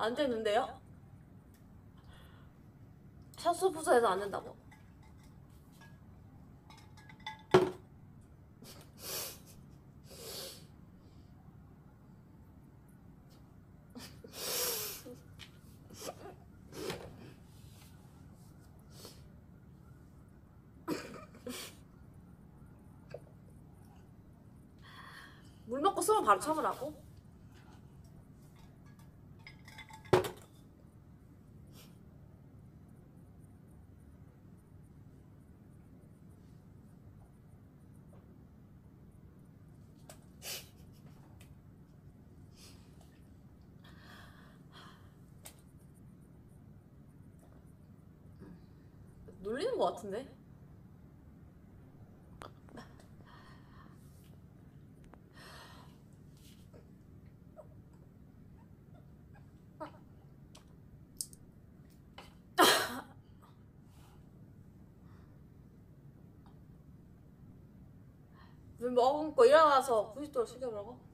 안 되는데요? 샷수 부서에서 안 된다고? 물 먹고 숨을 바로 참으라고? 놀리는 것 같은데? 물 먹고 일어나서 90도로 숙여보라고?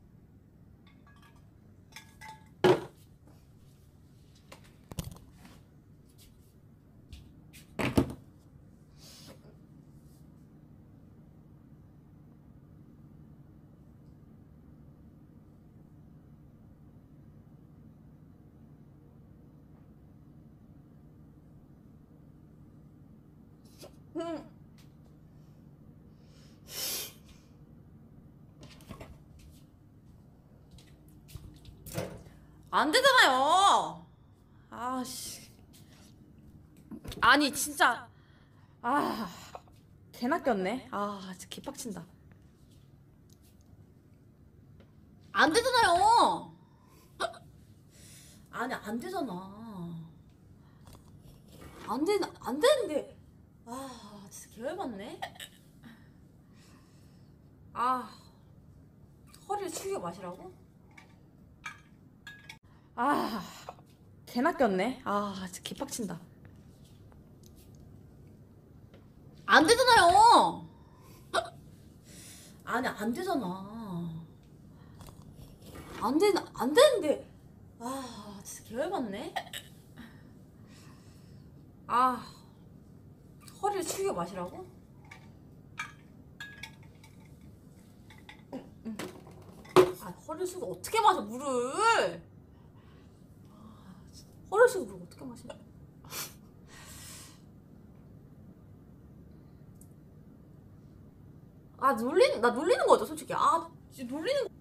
안 되잖아요. 아씨. 아니 진짜. 아, 개나 꼈네. 아, 진짜 개빡친다. 안 되잖아요. 아니 안 되잖아. 안 되는데. 아, 진짜 개열받네. 아, 허리를 숙여 마시라고? 아, 개나 꼈네. 아, 진짜 개빡친다. 안 되잖아요. 아니 안 되잖아. 안 되는데. 아, 진짜 개열받네. 아, 허리를 숙여 마시라고? 아, 허리를 숙여 어떻게 마셔 물을? 허리를 숙여 물을 어떻게 마시냐? 아, 나 놀리는 거죠 솔직히. 아, 놀리는 거.